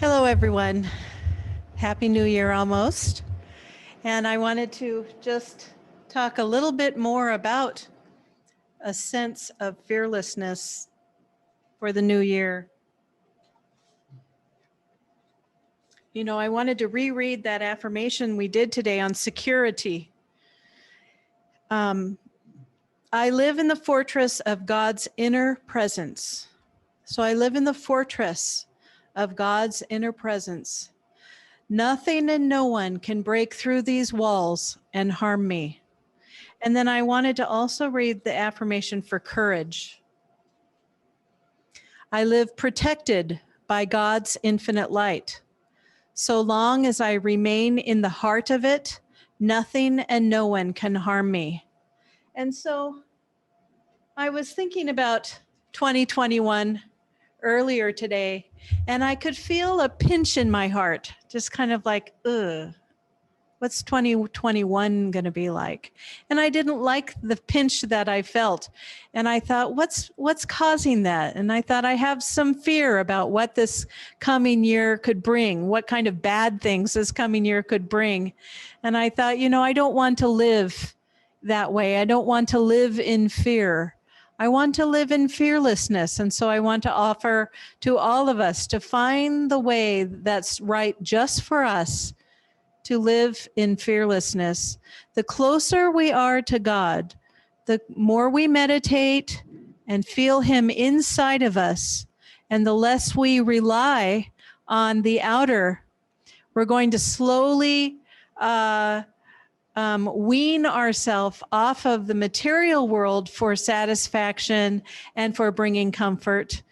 Hello, everyone. Happy New Year almost. And I wanted to just talk a little bit more about a sense of fearlessness for the new year. You know, I wanted to reread that affirmation we did today on security. I live in the fortress of God's inner presence. So I live in the fortress of God's inner presence. Nothing and no one can break through these walls and harm me. And then I wanted to also read the affirmation for courage. I live protected by God's infinite light. So long as I remain in the heart of it, nothing and no one can harm me. And so I was thinking about 2021 earlier today, and I could feel a pinch in my heart, just kind of like, ugh. What's 2021 going to be like? And I didn't like the pinch that I felt. And I thought, what's causing that? And I thought I have some fear about what this coming year could bring, what kind of bad things this coming year could bring. And I thought, I don't want to live that way. I don't want to live in fear. I want to live in fearlessness. And so I want to offer to all of us to find the way that's right just for us, to live in fearlessness. The closer we are to God, the more we meditate and feel Him inside of us, and the less we rely on the outer, we're going to slowly wean ourselves off of the material world for satisfaction and for bringing comfort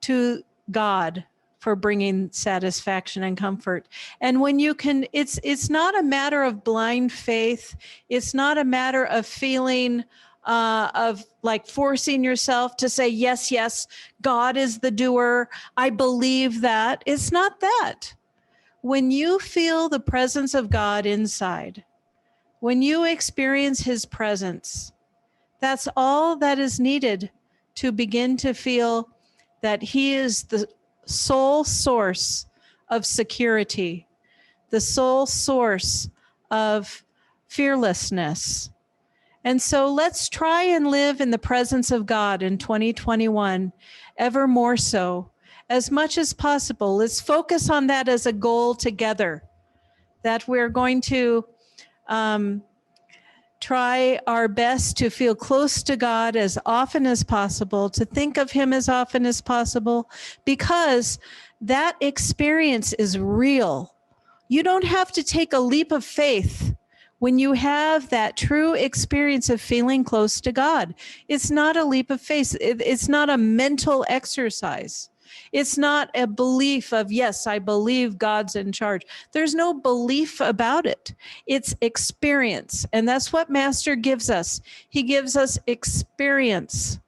to God, for bringing satisfaction and comfort. And when you can, it's not a matter of blind faith. It's not a matter of feeling of like forcing yourself to say, yes, God is the doer. I believe that. It's not that. When you feel the presence of God inside, when you experience His presence, that's all that is needed to begin to feel that He is the sole source of security, the sole source of fearlessness. And so let's try and live in the presence of God in 2021, ever more so, as much as possible. Let's focus on that as a goal together, that we're going to try our best to feel close to God as often as possible, to think of Him as often as possible, because that experience is real. You don't have to take a leap of faith when you have that true experience of feeling close to God. It's not a leap of faith. It's not a mental exercise. It's not a belief of, yes, I believe God's in charge. There's no belief about it. It's experience. And that's what Master gives us. He gives us experience.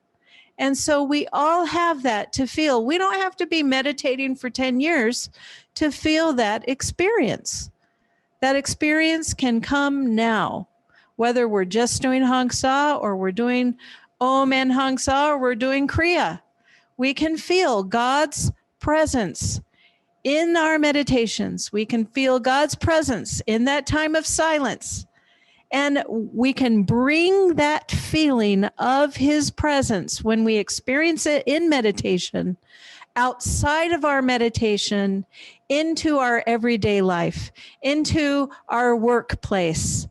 And so we all have that to feel. We don't have to be meditating for 10 years to feel that experience. That experience can come now, whether we're just doing Hong Sa or we're doing Om and Hong Sa or we're doing Kriya. We can feel God's presence in our meditations. We can feel God's presence in that time of silence. And we can bring that feeling of His presence when we experience it in meditation, outside of our meditation, into our everyday life, into our workplace.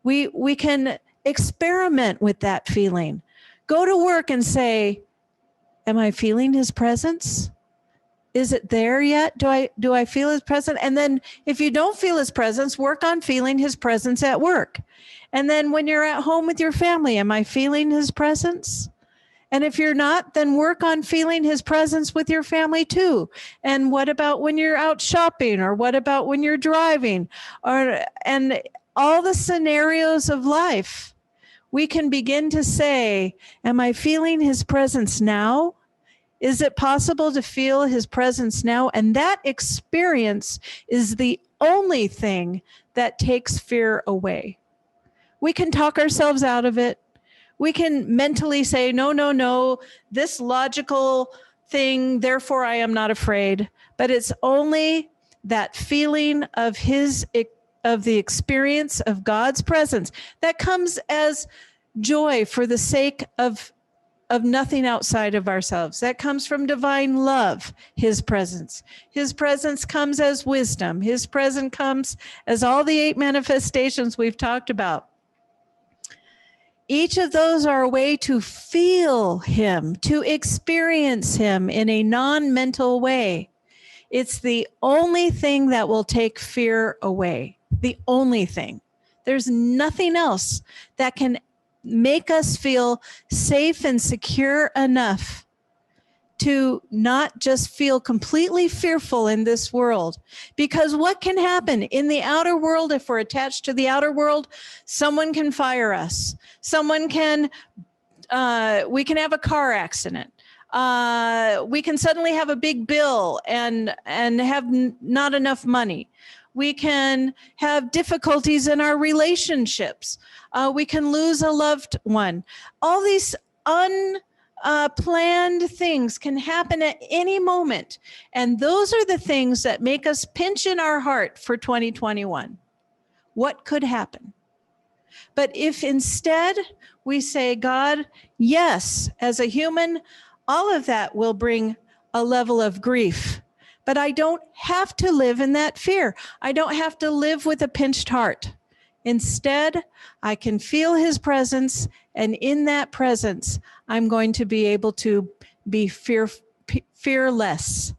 We can experiment with that feeling. Go to work and say, am I feeling His presence? Is it there yet? Do I feel His presence? And then if you don't feel His presence, work on feeling His presence at work. And then when you're at home with your family, am I feeling His presence? And if you're not, then work on feeling His presence with your family too. And what about when you're out shopping? Or what about when you're driving? And all the scenarios of life, we can begin to say, am I feeling His presence now? Is it possible to feel His presence now? And that experience is the only thing that takes fear away. We can talk ourselves out of it. We can mentally say, no, this logical thing, therefore I am not afraid. but it's only that feeling of the experience of God's presence that comes as joy for the sake of nothing outside of ourselves. That comes from divine love, his presence. His presence comes as wisdom. His presence comes as all the 8 manifestations we've talked about. Each of those are a way to feel him, to experience him in a non-mental way. It's the only thing that will take fear away. The only thing. There's nothing else that can make us feel safe and secure enough to not just feel completely fearful in this world. Because what can happen in the outer world, if we're attached to the outer world, someone can fire us. We can have a car accident. We can suddenly have a big bill and have not enough money. We can have difficulties in our relationships. We can lose a loved one. All these unplanned things can happen at any moment. And those are the things that make us pinch in our heart for 2021. What could happen? But if instead we say, God, yes, as a human, all of that will bring a level of grief. But I don't have to live in that fear. I don't have to live with a pinched heart. Instead, I can feel his presence, and in that presence, I'm going to be able to be fearless.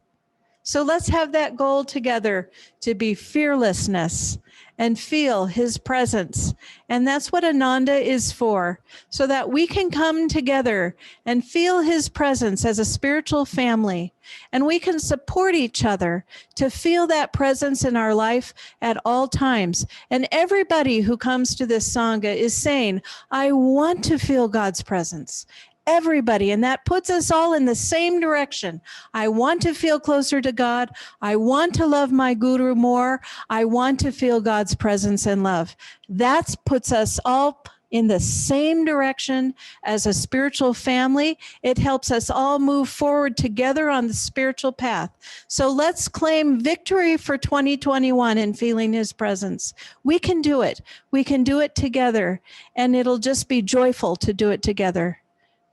So let's have that goal together, to be fearlessness and feel his presence. And that's what Ananda is for, so that we can come together and feel his presence as a spiritual family. And we can support each other to feel that presence in our life at all times. And everybody who comes to this Sangha is saying, I want to feel God's presence. Everybody, and that puts us all in the same direction. I want to feel closer to God. I want to love my Guru more. I want to feel God's presence and love. That puts us all in the same direction as a spiritual family. It helps us all move forward together on the spiritual path. So let's claim victory for 2021 in feeling his presence. We can do it. We can do it together, and it'll just be joyful to do it together.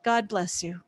God bless you.